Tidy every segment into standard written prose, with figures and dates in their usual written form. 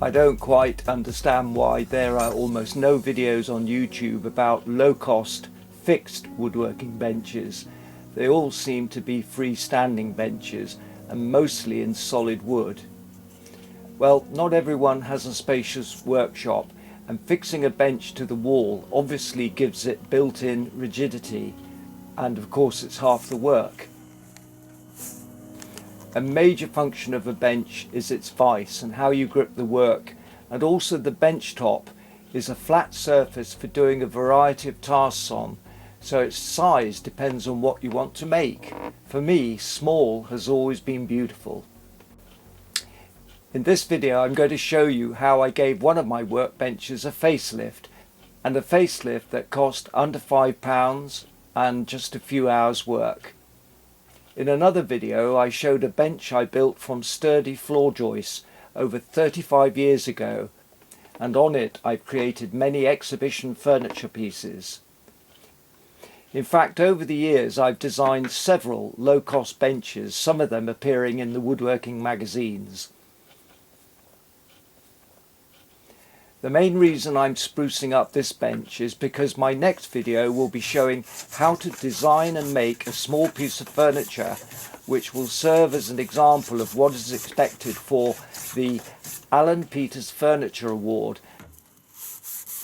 I don't quite understand why there are almost no videos on YouTube about low-cost fixed woodworking benches. They all seem to be freestanding benches and mostly in solid wood. Well, not everyone has a spacious workshop, and fixing a bench to the wall obviously gives it built-in rigidity, and of course it's half the work. A major function of a bench is its vise and how you grip the work, and also the bench top is a flat surface for doing a variety of tasks on, so its size depends on what you want to make. For me, small has always been beautiful. In this video I'm going to show you how I gave one of my workbenches a facelift, and a facelift that cost under £5 and just a few hours work. In another video I showed a bench I built from sturdy floor joists over 35 years ago, and on it I've created many exhibition furniture pieces. In fact, over the years I've designed several low-cost benches, some of them appearing in the woodworking magazines. The main reason I'm sprucing up this bench is because my next video will be showing how to design and make a small piece of furniture which will serve as an example of what is expected for the Alan Peters Furniture Award.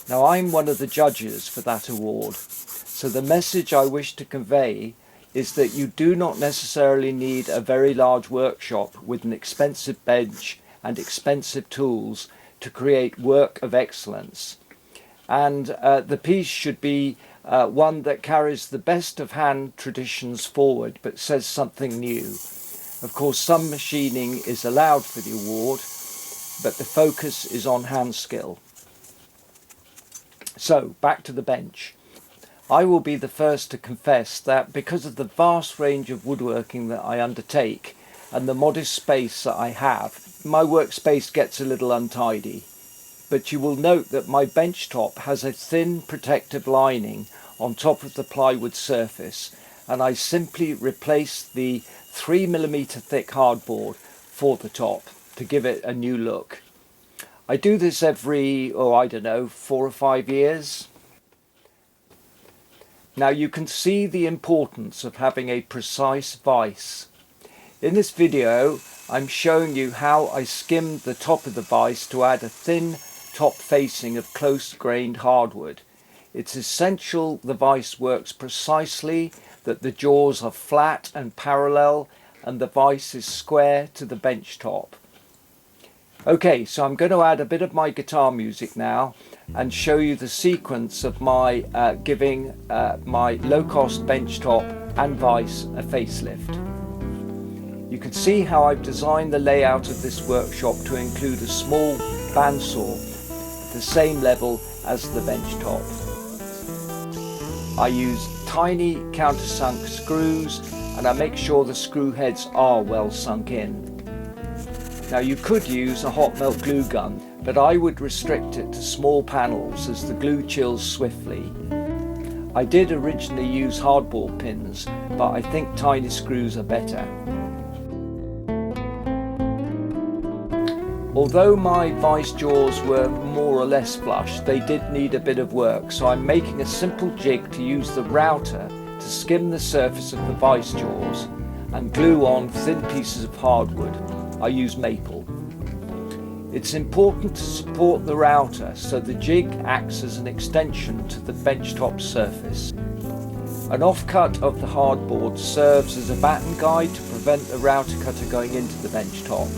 Now, I'm one of the judges for that award, so the message I wish to convey is that you do not necessarily need a very large workshop with an expensive bench and expensive tools to create work of excellence, and the piece should be one that carries the best of hand traditions forward but says something new. Of course, some machining is allowed for the award, but the focus is on hand skill. So back to the bench. I will be the first to confess that because of the vast range of woodworking that I undertake and the modest space that I have, my workspace gets a little untidy. But you will note that my bench top has a thin protective lining on top of the plywood surface, and I simply replace the 3mm thick hardboard for the top to give it a new look. I do this every, 4 or 5 years. Now you can see the importance of having a precise vise. In this video I'm showing you how I skimmed the top of the vise to add a thin top facing of close-grained hardwood. It's essential the vise works precisely, that the jaws are flat and parallel, and the vise is square to the bench top. Okay, so I'm going to add a bit of my guitar music now and show you the sequence of my giving my low-cost bench top and vise a facelift. You can see how I've designed the layout of this workshop to include a small bandsaw at the same level as the bench top. I use tiny countersunk screws, and I make sure the screw heads are well sunk in. Now you could use a hot melt glue gun, but I would restrict it to small panels as the glue chills swiftly. I did originally use hardball pins, but I think tiny screws are better. Although my vise jaws were more or less flush, they did need a bit of work, so I'm making a simple jig to use the router to skim the surface of the vise jaws and glue on thin pieces of hardwood. I use maple. It's important to support the router so the jig acts as an extension to the benchtop surface. An offcut of the hardboard serves as a batten guide to prevent the router cutter going into the benchtop.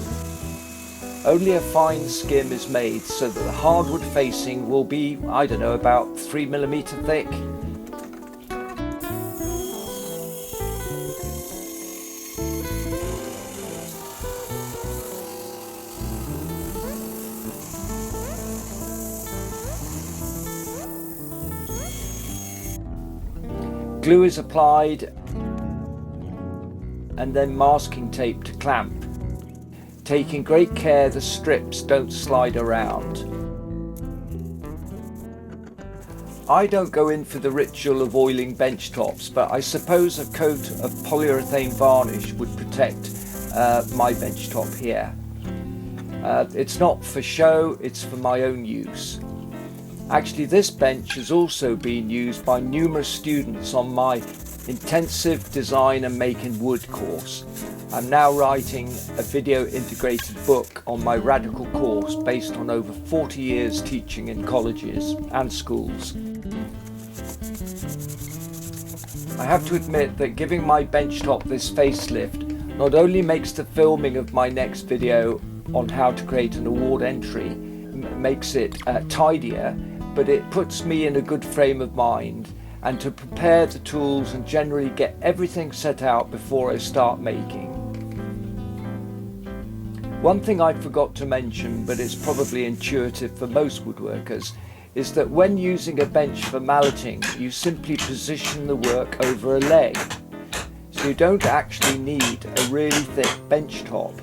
Only a fine skim is made so that the hardwood facing will be, about 3mm thick. Glue is applied and then masking tape to clamp, taking great care the strips don't slide around. I don't go in for the ritual of oiling bench tops, but I suppose a coat of polyurethane varnish would protect my bench top here. It's not for show, it's for my own use. Actually, this bench has also been used by numerous students on my intensive design and making wood course. I'm now writing a video integrated book on my radical course based on over 40 years teaching in colleges and schools. I have to admit that giving my benchtop this facelift not only makes the filming of my next video on how to create an award entry makes it tidier, but it puts me in a good frame of mind and to prepare the tools and generally get everything set out before I start making. One thing I forgot to mention, but it's probably intuitive for most woodworkers, is that when using a bench for malleting, you simply position the work over a leg. So you don't actually need a really thick bench top.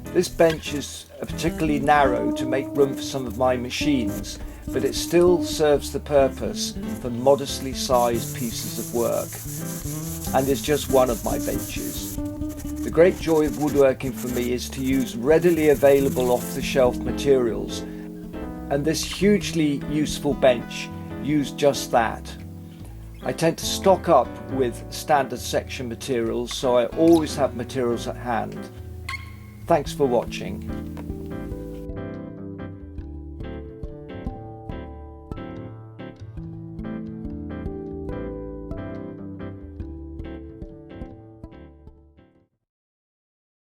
This bench is particularly narrow to make room for some of my machines, but it still serves the purpose for modestly sized pieces of work, and is just one of my benches. The great joy of woodworking for me is to use readily available off-the-shelf materials, and this hugely useful bench used just that. I tend to stock up with standard section materials, so I always have materials at hand. Thanks for watching.